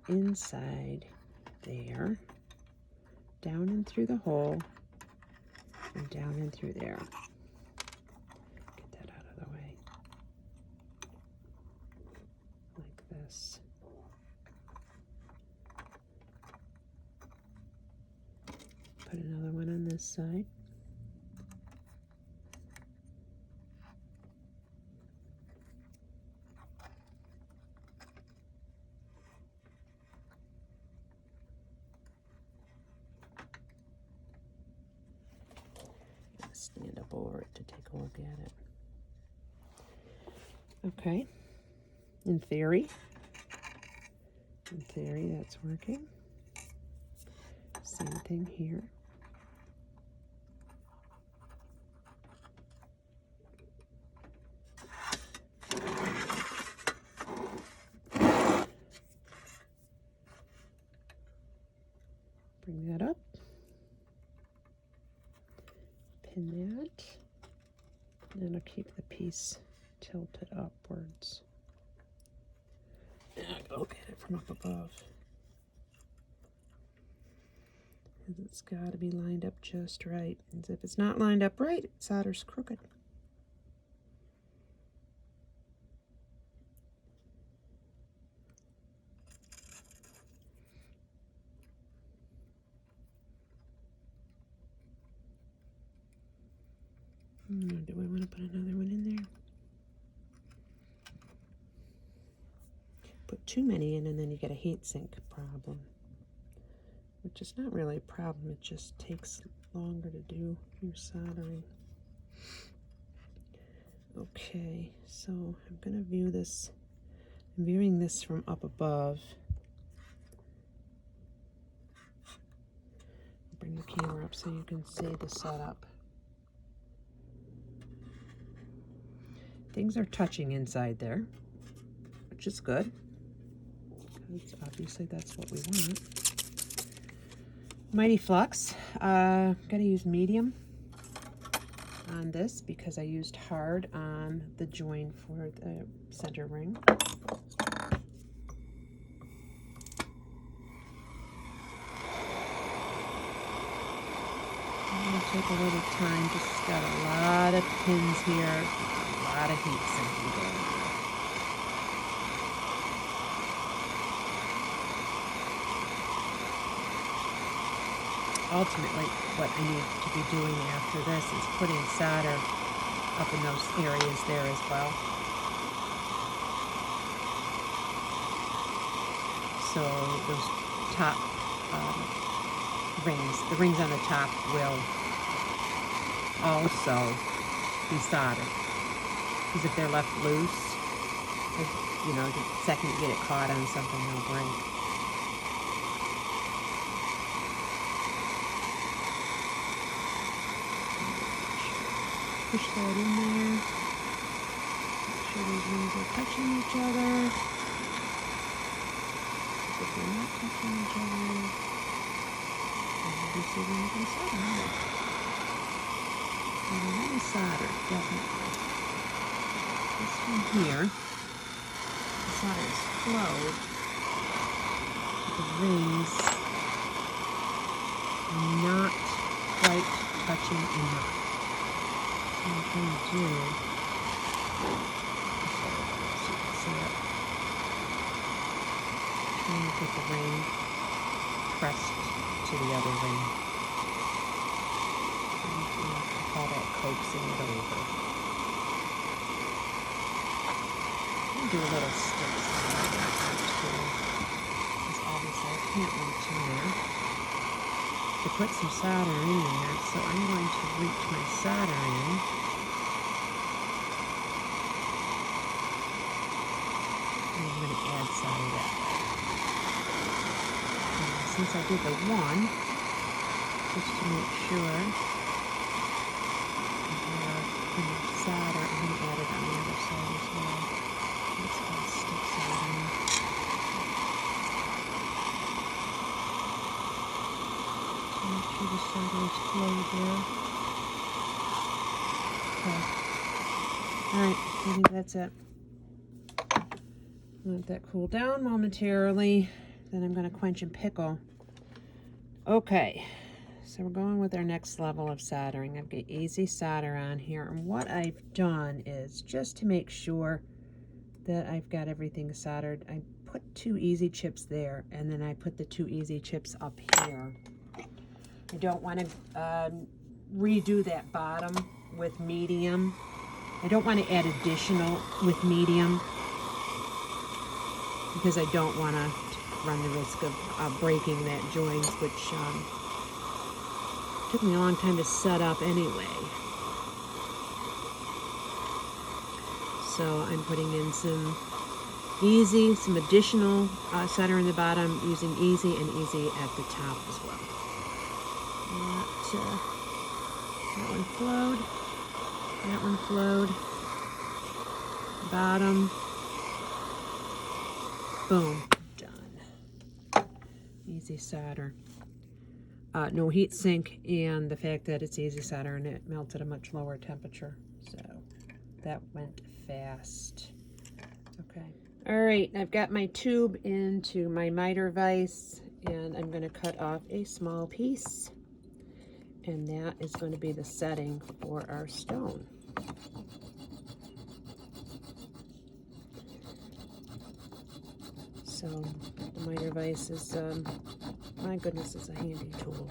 inside there, down and through the hole, and down and through there. Get that out of the way. Like this. Put another one on this side. Stand up over it to take a look at it. Okay. In theory, that's working. Same thing here. Bring that up. Pin that. And then I'll keep the piece tilted upwards. And I'll look at it from up above. And it's got to be lined up just right. And if it's not lined up right, solder's crooked. Do I want to put another one in there? Put too many in and then you get a heat sink problem. Which is not really a problem, it just takes longer to do your soldering. Okay, so I'm going to view this. I'm viewing this from up above. Bring the camera up so you can see the setup. Things are touching inside there, which is good, because obviously that's what we want. Mighty Flux, gotta use medium on this because I used hard on the join for the center ring. I'm gonna take a little time, just got a lot of pins here. A lot of heat sinking going on. Ultimately, what I need to be doing after this is putting solder up in those areas there as well. So those top rings, the rings on the top will also be soldered. Because if they're left loose, you know, the second you get it caught on something, they'll break. Push that in there. Make sure these rings are touching each other. If they're not touching each other, then obviously we're not going to solder them. And we're going to solder, definitely. This one here, the solder is flowed, but the rings are not quite touching enough. So what I'm going to do, so you can see it, trying to get the ring pressed to the other ring. And I call that coaxing it over. Do a little sticks on that too, because obviously I can't reach in there to put some solder in there, so I'm going to reach my solder in, and I'm going to add solder that way. And since I did the one, just to make sure I have enough solder, I'm going to add it on the other side as well. It's got sticks on it. So make sure the solder is flowed there. Okay. Alright, I think that's it. Let that cool down momentarily. then I'm going to quench and pickle. Okay, so we're going with our next level of soldering. I've got easy solder on here, and what I've done is, just to make sure that I've got everything soldered, I put 2 easy chips there, and then I put the 2 easy chips up here. I don't want to redo that bottom with medium. I don't want to add additional with medium because I don't want to run the risk of breaking that joint, which took me a long time to set up anyway. So I'm putting in some easy, some additional solder in the bottom, using easy and easy at the top as well. That one flowed. That one flowed. Bottom. Boom. Done. Easy solder. No heat sink, and the fact that it's easy solder and it melts at a much lower temperature. So that went fast. Okay. All right, I've got my tube into my miter vise, and I'm going to cut off a small piece. And that is going to be the setting for our stone. So the miter vise is, my goodness, is a handy tool.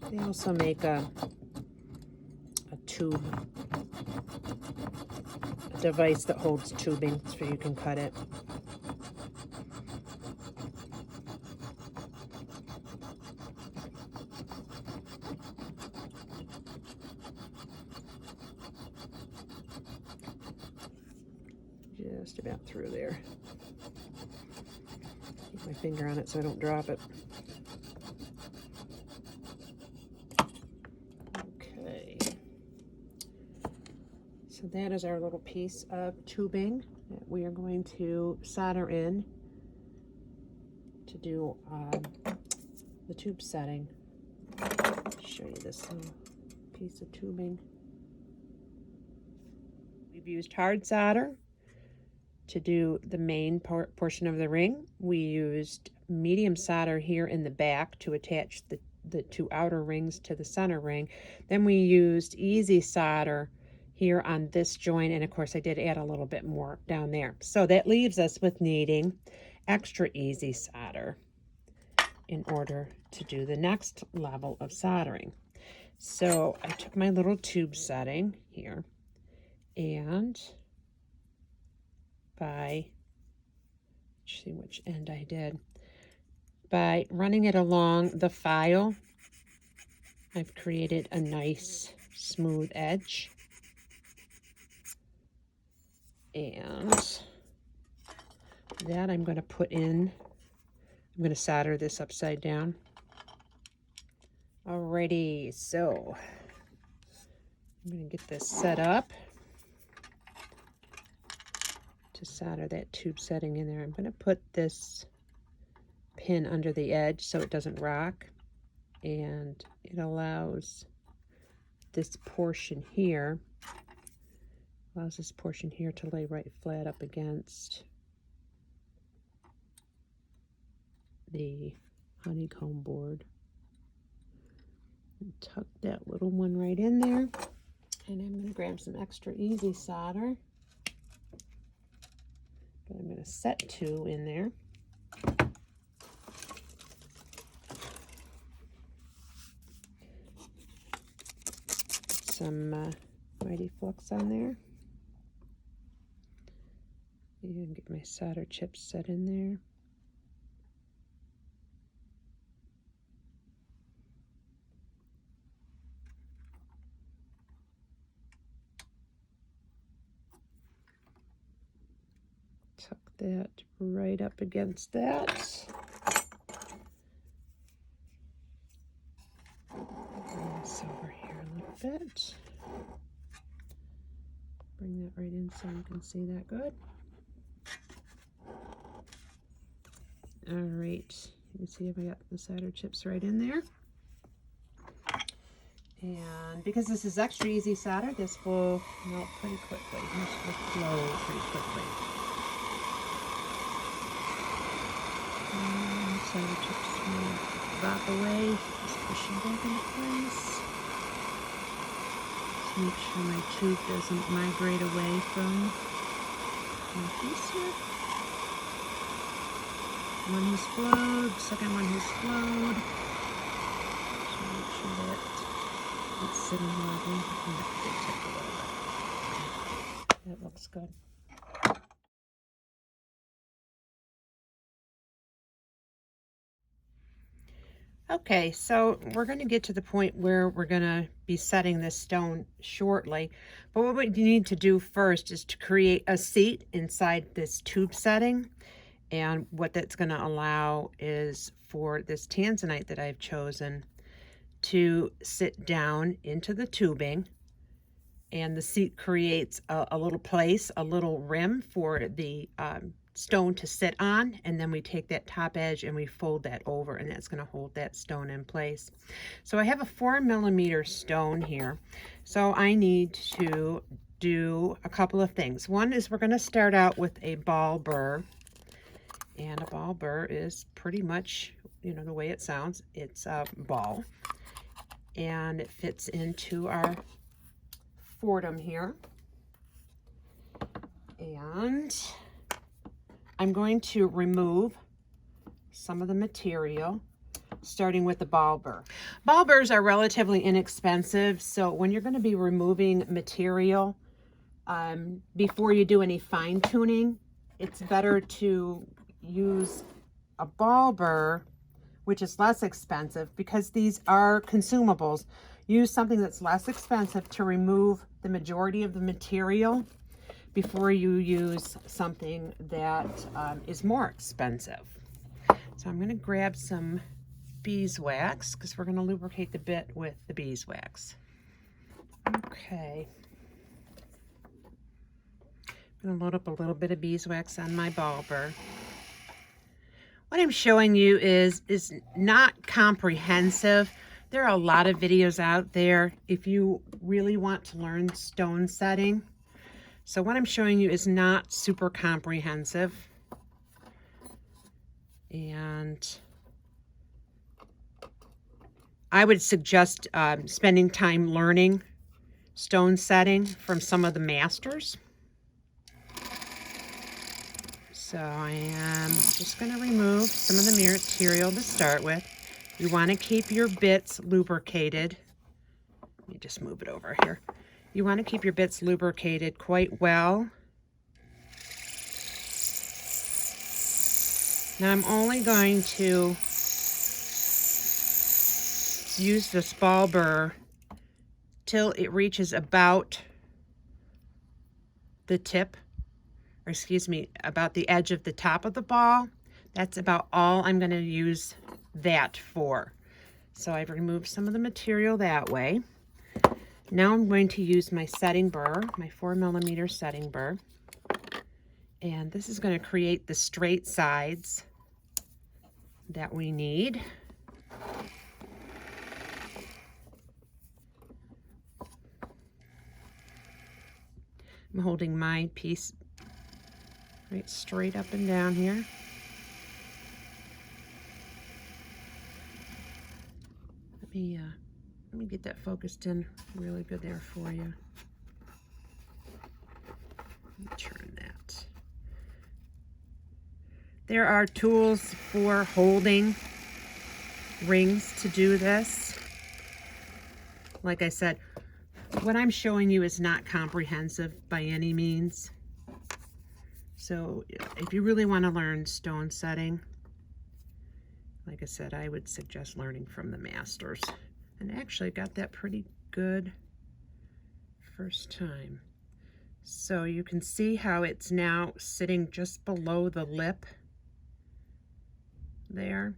They also make a tube, a device that holds tubing so you can cut it. Just about through there. Keep my finger on it so I don't drop it. Okay. So that is our little piece of tubing that we are going to solder in to do the tube setting. I'll show you this little piece of tubing. We've used hard solder to do the main portion of the ring. We used medium solder here in the back to attach the 2 outer rings to the center ring. Then we used easy solder here on this joint, and of course I did add a little bit more down there. So that leaves us with needing extra easy solder in order to do the next level of soldering. So I took my little tube setting here, and by, let's see which end I did, by running it along the file, I've created a nice smooth edge. And that I'm going to put in, I'm going to solder this upside down. Alrighty, so I'm going to get this set up to solder that tube setting in there. I'm going to put this pin under the edge so it doesn't rock, and it allows this portion here, to lay right flat up against the honeycomb board. And tuck that little one right in there, and I'm going to grab some extra easy solder. But I'm going to set 2 in there. Some Mighty Flux on there. And get my solder chips set in there. Tuck that right up against that. Bring this over here a little bit. Bring that right in so you can see that good. All right, you can see if I got the solder chips right in there. And because this is extra easy solder, this will melt pretty quickly. This will flow pretty quickly. So the chips will drop away. Just push them back into place. Just make sure my tube doesn't migrate away from my piece here. One has flowed, second one has flowed. So make sure that it's sitting level. And that tip a little bit. Okay. That looks good. Okay, so we're going to get to the point where we're going to be setting this stone shortly. But what we need to do first is to create a seat inside this tube setting. And what that's going to allow is for this tanzanite that I've chosen to sit down into the tubing. And the seat creates a little place, a little rim for the stone to sit on, and then we take that top edge and we fold that over, and that's going to hold that stone in place. So I have a 4mm stone here, so I need to do a couple of things. One is we're going to start out with a ball burr, and a ball burr is pretty much, you know, the way it sounds. It's a ball, and it fits into our Fordham here. And I'm going to remove some of the material, starting with the ball burr. Ball burrs are relatively inexpensive, so when you're going to be removing material, before you do any fine tuning, it's better to use a ball burr, which is less expensive, because these are consumables. Use something that's less expensive to remove the majority of the material before you use something that is more expensive. So I'm going to grab some beeswax because we're going to lubricate the bit with the beeswax. Okay. I'm going to load up a little bit of beeswax on my ball burr. What I'm showing you is not comprehensive. There are a lot of videos out there if you really want to learn stone setting. So what I'm showing you is not super comprehensive. And I would suggest spending time learning stone setting from some of the masters. So I am just going to remove some of the material to start with. You want to keep your bits lubricated. Let me just move it over here. You want to keep your bits lubricated quite well. Now I'm only going to use this ball burr till it reaches about the tip, or excuse me, about the edge of the top of the ball. That's about all I'm going to use that for. So I've removed some of the material that way. Now I'm going to use my setting burr, my 4mm setting burr. And this is going to create the straight sides that we need. I'm holding my piece right straight up and down here. Let me get that focused in really good there for you. Let me turn that. There are tools for holding rings to do this. Like I said, what I'm showing you is not comprehensive by any means. So if you really want to learn stone setting, like I said, I would suggest learning from the masters. And actually got that pretty good first time. So you can see how it's now sitting just below the lip there.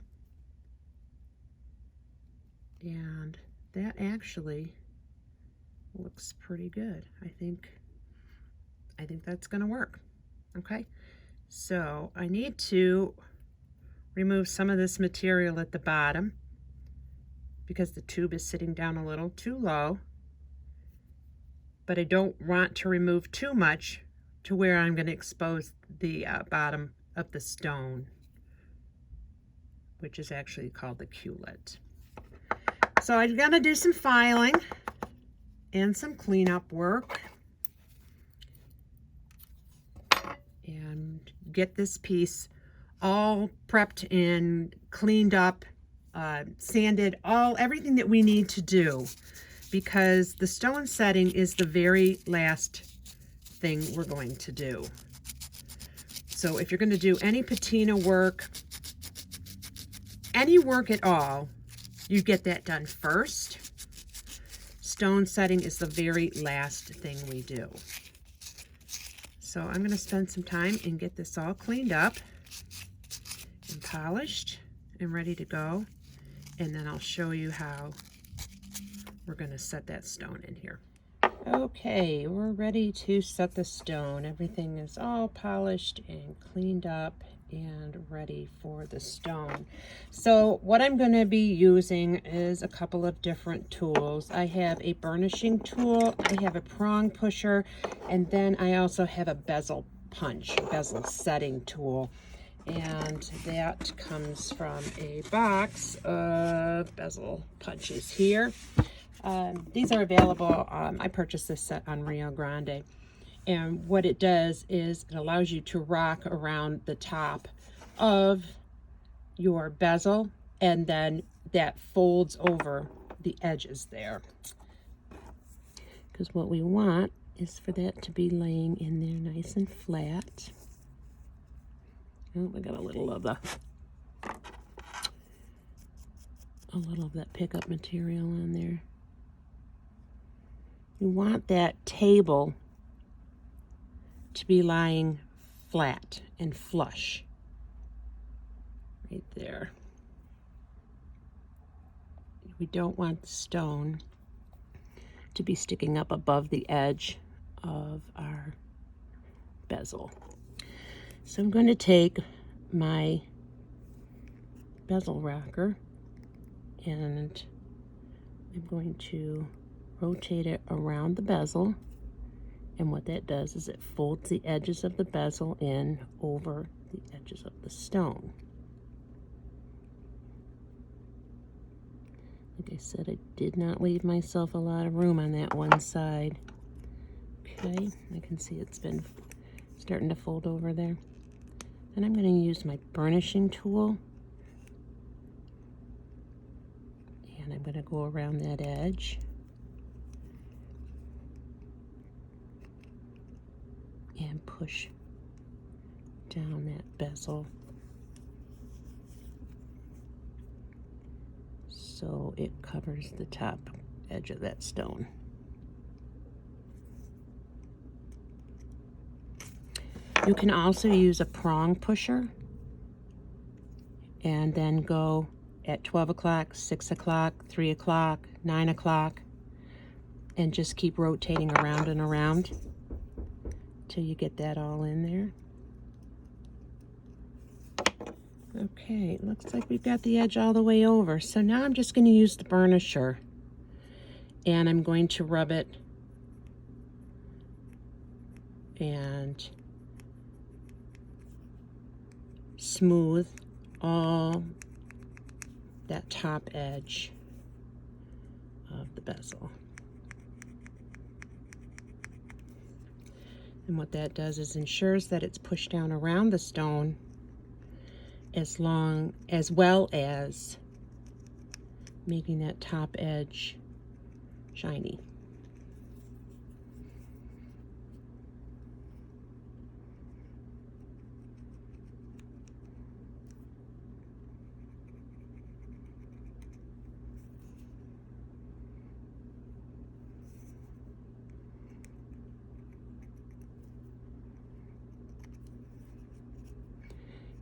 And that actually looks pretty good. I think that's going to work. Okay, so I need to remove some of this material at the bottom because the tube is sitting down a little too low, but I don't want to remove too much to where I'm going to expose the bottom of the stone. which is actually called the culet. So I'm gonna do some filing and some cleanup work and get this piece all prepped and cleaned up, sanded, everything that we need to do, because the stone setting is the very last thing we're going to do. So if you're going to do any patina work, any work at all, you get that done first. Stone setting is the very last thing we do. So I'm going to spend some time and get this all cleaned up and polished and ready to go. And then I'll show you how we're going to set that stone in here. Okay, we're ready to set the stone. Everything is all polished and cleaned up and ready for the stone. So what I'm going to be using is a couple of different tools. I have a burnishing tool, I have a prong pusher, and then I also have a bezel punch, bezel setting tool. And that comes from a box of bezel punches here. These are available, I purchased this set on Rio Grande. And what it does is it allows you to rock around the top of your bezel, and then that folds over the edges there. Because what we want is for that to be laying in there nice and flat. Oh, I got a little of that pickup material on there. You want that table to be lying flat and flush right there. We don't want the stone to be sticking up above the edge of our bezel. So I'm going to take my bezel rocker and I'm going to rotate it around the bezel, and what that does is it folds the edges of the bezel in over the edges of the stone. Like I said, I did not leave myself a lot of room on that one side. Okay, I can see it's been starting to fold over there. Then I'm going to use my burnishing tool, and I'm going to go around that edge and push down that bezel so it covers the top edge of that stone. You can also use a prong pusher and then go at 12 o'clock, 6 o'clock, 3 o'clock, 9 o'clock, and just keep rotating around and around till you get that all in there. Okay, looks like we've got the edge all the way over. So now I'm just going to use the burnisher, and I'm going to rub it and smooth all that top edge of the bezel. And what that does is ensures that it's pushed down around the stone as well as making that top edge shiny.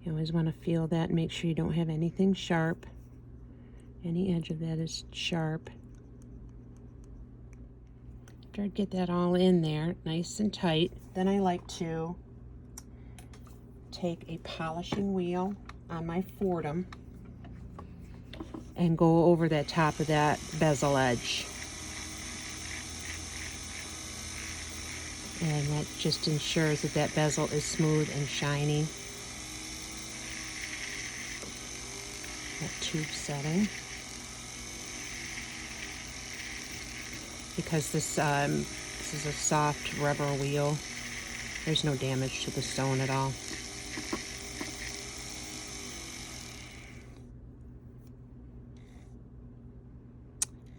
You always want to feel that and make sure you don't have anything sharp. Any edge of that is sharp. Try to get that all in there, nice and tight. Then I like to take a polishing wheel on my Fordham and go over the top of that bezel edge. And that just ensures that that bezel is smooth and shiny. tube setting. Because this is a soft rubber wheel, there's no damage to the stone at all.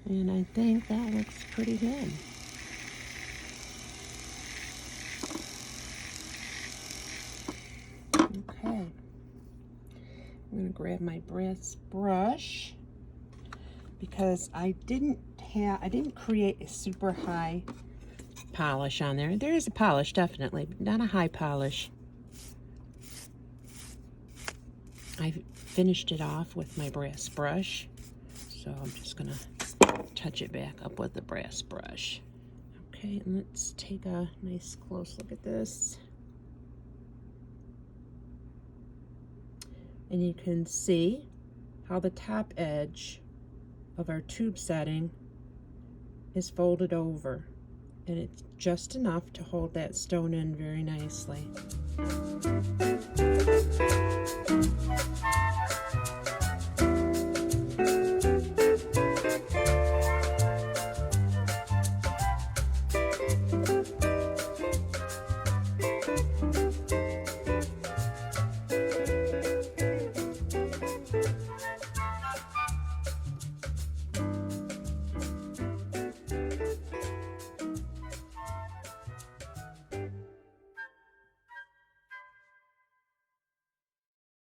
And I think that looks pretty good. Okay. I'm going to grab my brass brush because I didn't create a super high polish on there. There is a polish, definitely, but not a high polish. I finished it off with my brass brush, so I'm just going to touch it back up with the brass brush. Okay, and let's take a nice close look at this. And you can see how the top edge of our tube setting is folded over, and it's just enough to hold that stone in very nicely.